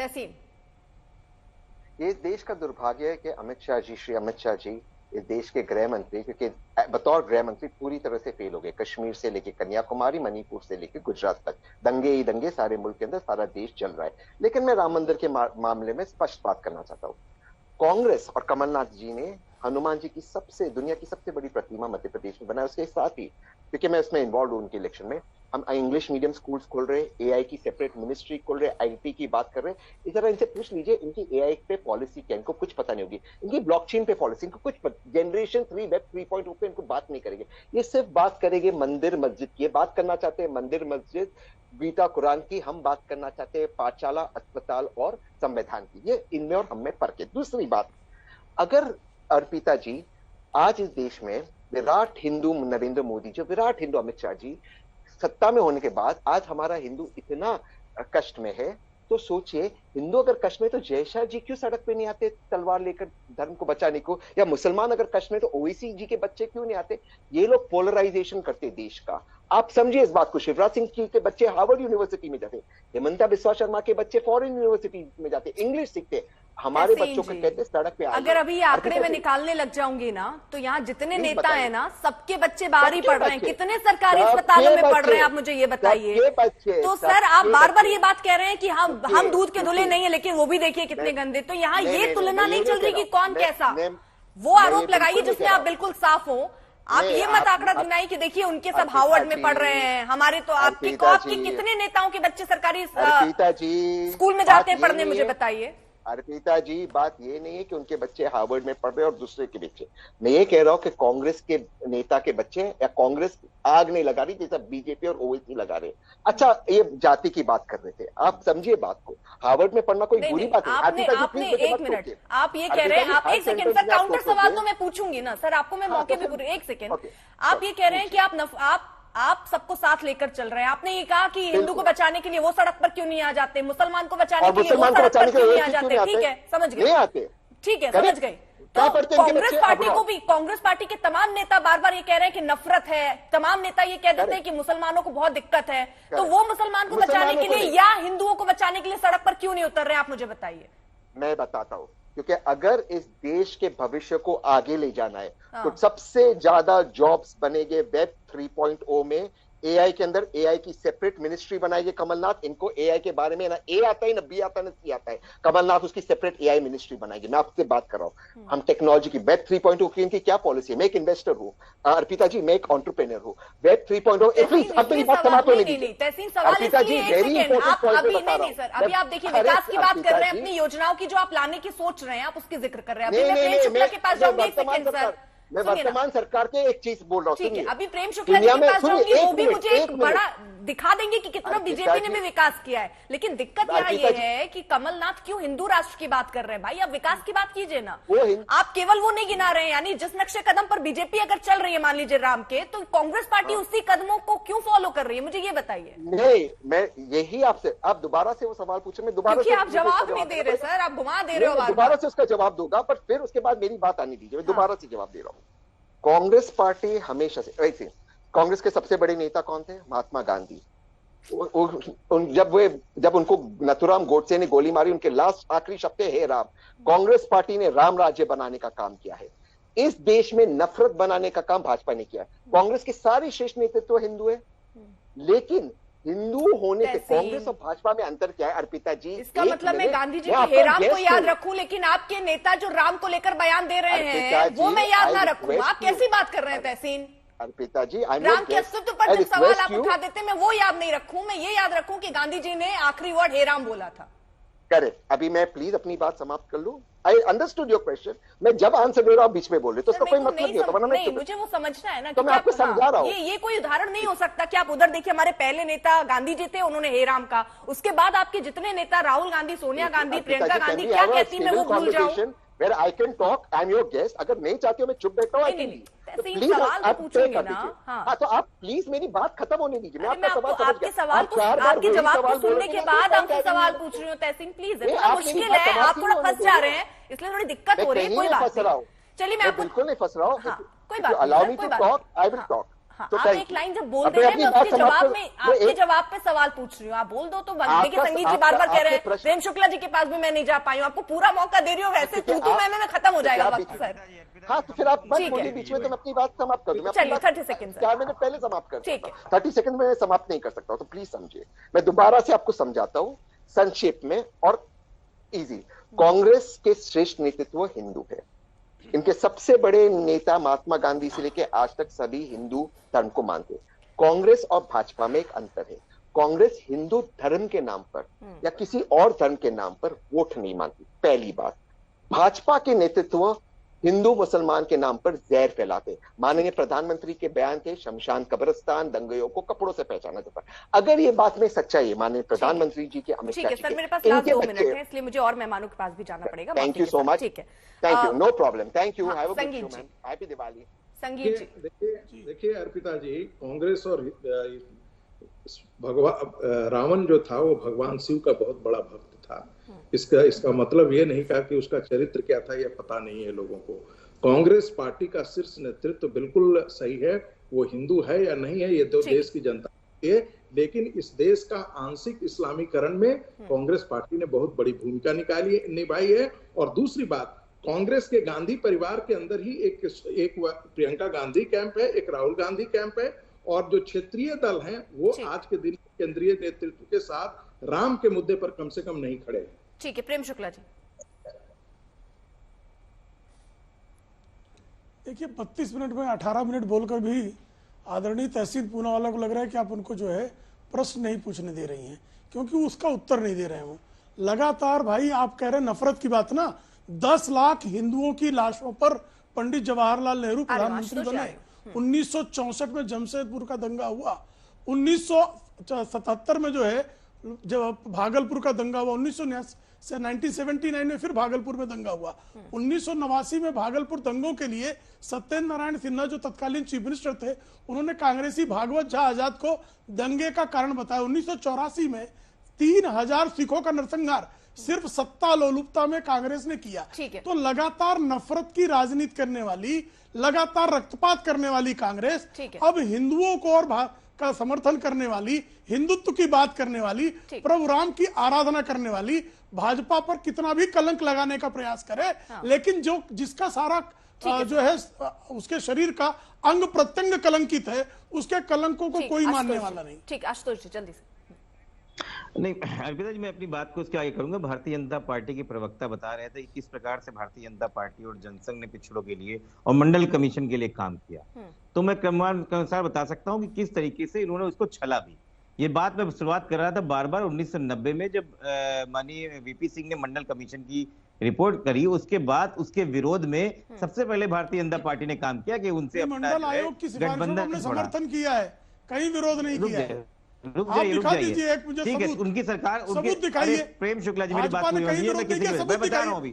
तहसीन। ये देश का दुर्भाग्य है कि श्री अमित शाह जी इस देश के गृह मंत्री, क्योंकि बतौर गृह मंत्री पूरी तरह से फेल हो गए। कश्मीर से लेके कन्याकुमारी, मणिपुर से लेके गुजरात तक दंगे ही दंगे, सारे मुल्क के अंदर सारा देश चल रहा है। लेकिन मैं राम मंदिर के मामले में स्पष्ट बात करना चाहता हूँ। कांग्रेस और कमलनाथ जी ने हनुमान जी की दुनिया की सबसे बड़ी प्रतिमा मध्य प्रदेश में बनाया। उसके साथ ही, क्योंकि मैं उसमें इन्वॉल्व हूं उनके इलेक्शन में, हम इंग्लिश मीडियम स्कूल्स खोल रहे, एआई की सेपरेट मिनिस्ट्री खोल रहे, आईटी की बात कर रहे हैं। इस तरह इनसे पूछ लीजिए इनकी एआई पे पॉलिसी क्या, इनको कुछ पता नहीं होगी। इनकी ब्लॉकचेन पे पॉलिसी, इनको कुछ जनरेशन 3 वेब 3.0 पे इनको बात नहीं करेंगे। ये सिर्फ बात करेंगे मंदिर मस्जिद की। ये बात करना चाहते हैं मंदिर मस्जिद, गीता कुरान की। हम बात करना चाहते हैं पाठशाला, अस्पताल और संविधान की। ये इनमें और हम में फर्क है। दूसरी बात, अगर अर्पिता जी आज इस देश में विराट हिंदू नरेंद्र मोदी, जो विराट हिंदू अमित शाह जी सत्ता में होने के बाद आज हमारा हिंदू इतना कष्ट में है, तो सोचिए हिंदू अगर कष्ट में तो जय शाह जी क्यों सड़क पे नहीं आते तलवार लेकर धर्म को बचाने को? या मुसलमान अगर कष्ट में तो ओवैसी जी के बच्चे क्यों नहीं आते? ये लोग पोलराइजेशन करते देश का। आप समझिए इस बात को। शिवराज सिंह जी के बच्चे हार्वर्ड यूनिवर्सिटी में जाते, हेमंता बिस्वा शर्मा के बच्चे फॉरेन यूनिवर्सिटी में जाते, इंग्लिश सीखते। हमारे बच्चों को कहते सड़क पे अगर अभी आंकड़े में निकालने लग जाऊंगी ना, तो यहाँ जितने नेता है ना, सबके बच्चे बाहर ही पढ़ रहे हैं। कितने सरकारी अस्पतालों में पढ़ रहे हैं, आप मुझे ये बताइए। तो सर आप बार बार ये बात कह रहे हैं कि हम दूध के धुले नहीं है, लेकिन वो भी देखिए कितने गंदे। तो यहाँ ये तुलना नहीं चल रही कि कौन कैसा। वो आरोप लगाइए जिसमें आप बिल्कुल साफ हो। आप ये मत आंकड़ा गिनाइए कि देखिए उनके सब हार्वर्ड में पढ़ रहे हैं, हमारे तो आपके कितने नेताओं के बच्चे सरकारी स्कूल में जाते हैं पढ़ने, मुझे बताइए। अर्पिता जी, बात ये नहीं है कि उनके बच्चे हार्वर्ड में पढ़ रहे और दूसरे के बच्चे। मैं ये कह रहा हूं कि कांग्रेस के नेता के बच्चे, या कांग्रेस आग नहीं लगा रही जैसा बीजेपी और ओवैसी लगा रहे। अच्छा, ये जाति की बात कर रहे थे, आप समझिए बात को। हार्वर्ड में पढ़ना कोई बुरी बात नहीं। आपने एक मिनट, आप ये कह रहे हैं, आप एक सेकंड सर, काउंटर सवाल तो मैं पूछूंगी ना सर, आपको मैं मौके पे पूरी। एक सेकंड, आप ये कह रहे हैं कि आप सबको साथ लेकर चल रहे हैं। आपने ये कहा कि हिंदू को बचाने के लिए वो सड़क पर क्यों नहीं आ जाते, मुसलमान को बचाने के लिए वो सड़क पर क्यों नहीं आ जाते। ठीक है, समझ गए, ठीक है, समझ गए। तो कांग्रेस पार्टी के तमाम नेता बार बार ये कह रहे हैं कि नफरत है, तमाम नेता ये कह देते हैं कि मुसलमानों को बहुत दिक्कत है। तो वो मुसलमान को बचाने के लिए या हिंदुओं को बचाने के लिए सड़क पर क्यों नहीं उतर रहे, आप मुझे बताइए। मैं बताता हूँ, क्योंकि अगर इस देश के भविष्य को आगे ले जाना है तो सबसे ज्यादा जॉब्स बनेंगे वेब 3.0 में। एआई के अंदर एआई की सेपरेट मिनिस्ट्री बनाएगी कमलनाथ। इनको एआई के बारे में ना ए आता है, ना बी आता है, ना सी आता है। कमलनाथ उसकी सेपरेट एआई मिनिस्ट्री बनाएगी। मैं आपसे बात कर रहा हूं, हम टेक्नोलॉजी की वेब 3.0 की इनकी क्या पॉलिसी है? मैं एक इन्वेस्टर हूं अर्पिता जी, मैं एक एंटरप्रेन्योर हूं। वेब 3.0 एटलीस्ट अब मेरी बात समाप्त होने दीजिए अर्पिता जी। वेरी इंपॉर्टेंट पॉइंट बता रहा हूं। अभी आप देखिए विकास की बात कर रहे हैं, अपनी योजनाओं की जो आप लाने की सोच रहे हैं, आप उसकी जिक्र कर रहे हैं। अभी मैं प्रेम शुक्ला के पास जाऊंगी, एक सेकंड सर। मैं वर्तमान सरकार के एक चीज बोल रहा हूँ। ठीक है, अभी प्रेम शुक्ला जी के पास जाऊंगी, वो भी मुझे एक बड़ा दिखा देंगे कि कितना बीजेपी ने भी विकास किया है। लेकिन दिक्कत यहाँ ये है कि कमलनाथ क्यों हिंदू राष्ट्र की बात कर रहे हैं। भाई आप विकास की बात कीजिए ना, आप केवल वो नहीं गिना रहे हैं। यानी जिस नक्शे कदम पर बीजेपी अगर चल रही है, मान लीजिए राम के, तो कांग्रेस पार्टी उसी कदमों को क्यों फॉलो कर रही है, मुझे ये बताइए। नहीं, मैं यही आपसे, आप दोबारा से वो सवाल पूछे, मैं दोबारा से, आप जवाब नहीं दे रहे सर, आप घुमा दे रहे हो। दोबारा से उसका जवाब दूंगा, पर फिर उसके बाद मेरी बात आनी दीजिए। मैं दोबारा से जवाब दे रहा हूँ। कांग्रेस पार्टी हमेशा से वैसे, कांग्रेस के सबसे बड़े नेता कौन थे? महात्मा गांधी। जब उनको नथुराम गोडसे ने गोली मारी, उनके लास्ट आखिरी शब्द हे राम। कांग्रेस पार्टी ने राम राज्य बनाने का काम किया है। इस देश में नफरत बनाने का काम भाजपा ने किया है। कांग्रेस के सारे शीर्ष नेतृत्व हिंदू है, लेकिन हिंदू होने से कांग्रेस और भाजपा में अंतर क्या है अर्पिता जी? इसका मतलब मैं गांधी जी के हे राम को याद रखूं, लेकिन आपके नेता जो राम को लेकर बयान दे रहे हैं वो मैं याद ना रखूं। आप कैसी बात कर रहे हैं तहसीन? अर्पिता जी, राम के अस्तित्व पर जब सवाल आप उठा देते, मैं वो याद नहीं रखूं, मैं ये याद रखूं कि गांधी जी ने आखिरी वर्ड हे राम बोला था। करेक्ट। अभी मैं प्लीज अपनी बात समाप्त कर लूं। I understood your question. मैं जब आंसर दे रहा हूं बीच में बोल रहे तो उसका कोई मतलब नहीं होता। नहीं, मुझे वो समझना है ना, तो मैं आपको समझा रहा हूं। ये कोई उदाहरण नहीं हो सकता कि आप उधर देखिए, हमारे पहले नेता गांधी जी थे, उन्होंने हे राम का। उसके बाद आपके जितने नेता राहुल गांधी, सोनिया गांधी, प्रियंका गांधी क्या कहती है, मैं वो भूल जाऊं। Where I can talk, I'm your guest. अगर नहीं चाहती हो मैं चुप बैठा हूँ, तो प्लीज आप पूछेंगे ना। हाँ, तो आप प्लीज मेरी बात खत्म होने दीजिए। मैं आपका सवाल आपके जवाब को सुनने के बाद आपसे सवाल पूछ रही हूँ तहसीन, प्लीज। थोड़ा मुश्किल है, आप थोड़ा फंस जा रहे हैं, इसलिए थोड़ी दिक्कत हो रही है। कोई बात नहीं, चलिए मैं बिल्कुल नहीं फंस रहा हूँ। कोई बात, allow me to talk, I will talk. हाँ, तो आप thank एक you। लाइन जब बोल अब दे रहे हैं, अपनी मैं बात उसके समाप्त जवाब कर- में वो आपके एक- जवाब पे सवाल पूछ रही हूँ, आप बोल दो तो देखिए संगीत जी बार बार कह रहे हैं प्रेम शुक्ला जी के पास भी मैं नहीं जा पाई हूँ, आपको पूरा मौका दे रही हूँ, वैसे ठीक है, तू मैं खत्म हो जाएगा वक्त सर। हाँ, तो फिर आप मत ठीक है। बोलिए बीच में, तो मैं अपनी बात समाप्त कर दूं। मैं चलिए, अपनी 30 बात सेकंड सर। 4 मिनट पहले समाप्त कर ठीक सकता है। हूं। 30 सेकंड में समाप्त नहीं कर सकता हूं, तो प्लीज समझिए। मैं दोबारा से आपको समझाता हूं संक्षेप में और इजी। कांग्रेस के श्रेष्ठ नेतृत्व हिंदू है। इनके सबसे बड़े नेता महात्मा गांधी से लेकर आज तक सभी हिंदू धर्म को मानते हैं। कांग्रेस और भाजपा में एक अंतर है। कांग्रेस हिंदू धर्म के नाम पर या किसी और धर्म के नाम पर वोट नहीं मांगती, पहली बात। भाजपा के नेतृत्व हिंदू मुसलमान के नाम पर जहर फैलाते। माननीय प्रधानमंत्री के बयान थे, शमशान कब्रिस्तान, दंगइयों को कपड़ों से पहचाना जाता है। अगर ये बात में सच्चाई है माननीय प्रधानमंत्री जी के, अमित ठीक शाह है जी सर, के, मेरे पास लास्ट इनके 2 मिनट बच्चे, है, इसलिए मुझे और मेहमानों के पास भी जाना पड़ेगा। थैंक माफी यू के सो साथ। मच। ठीक है, thank you, no problem, thank you, have a good sangeet show ji. Man, happy Diwali. Sangeet ji, देखिए अर्पिता जी, कांग्रेस और भगवान रावण जो था वो भगवान शिव का बहुत बड़ा भक्त था। इसका मतलब ये नहीं कहा कि उसका चरित्र क्या था, यह पता नहीं है लोगों को। कांग्रेस पार्टी का शीर्ष नेतृत्व बिल्कुल सही है, वो हिंदू है या नहीं है ये तो देश की जनता है, लेकिन इस देश का आंशिक इस्लामीकरण में कांग्रेस पार्टी ने बहुत बड़ी भूमिका निभाई है। और दूसरी बात, कांग्रेस के गांधी परिवार के अंदर ही एक प्रियंका गांधी कैंप है, एक राहुल गांधी कैंप है, और जो क्षेत्रीय दल हैं वो आज के दिन केंद्रीय नेतृत्व के साथ राम के मुद्दे पर कम से कम नहीं खड़े हैं। ठीक है, प्रेम शुक्ला जी। देखिए 32 मिनट में 18 मिनट बोलकर भी आदरणीय तहसीन पूनावाला को लग रहा है कि आप उनको जो है प्रश्न नहीं पूछने दे रही हैं, क्योंकि उसका उत्तर नहीं दे रहे हैं वो लगातार। भाई आप कह रहे हैं नफरत की बात ना, 10 लाख हिंदुओं की लाशों पर पंडित जवाहरलाल नेहरू प्रधानमंत्री बने। 1964 में जमशेदपुर का दंगा हुआ, 1977 में जो है जब भागलपुर का दंगा हुआ, 1979 में फिर भागलपुर में दंगा हुआ, 1989 में भागलपुर दंगों के लिए सत्येंद्र नारायण सिन्हा जो तत्कालीन चीफ मिनिस्टर थे, उन्होंने कांग्रेसी भागवत झा आजाद को दंगे का कारण बताया। 1984 में 3000 सिखों का नरसंहार सिर्फ सत्ता लोलुपता में कांग्रेस ने किया। तो लगातार नफरत की राजनीति करने वाली, लगातार रक्तपात करने वाली कांग्रेस अब हिंदुओं को और का समर्थन करने वाली, हिंदुत्व की बात करने वाली, प्रभु राम की आराधना करने वाली भाजपा पर कितना भी कलंक लगाने का प्रयास करे, लेकिन जो जिसका सारा जो है उसके शरीर का अंग प्रत्यंग कलंकित है, उसके कलंकों को कोई मानने वाला नहीं। ठीक, आशुतोष जी जल्दी से। नहीं अर्पिता जी, मैं अपनी बात को उसके आगे करूंगा। भारतीय जनता पार्टी के प्रवक्ता बता रहे थे किस प्रकार से भारतीय जनता पार्टी और जनसंघ ने पिछड़ों के लिए और मंडल कमीशन के लिए काम किया, तो मैं क्रमवार के अनुसार बता सकता हूं कि किस तरीके से इन्होंने उसको छला भी। ये बात मैं शुरुआत कर रहा था बार बार 1990 में जब माननीय वीपी सिंह ने मंडल कमीशन की रिपोर्ट करी, उसके बाद उसके विरोध में सबसे पहले भारतीय जनता पार्टी ने काम किया कि उनसे मंडल आयोग की सिफारिशों का हमने समर्थन किया है, कहीं विरोध नहीं किया है। रुक जाइए, मुझे ठीक है, उनकी सरकार, उनके प्रेम शुक्ला जी मेरी बात पूरी होगी है, मैं बता रहा हूँ अभी।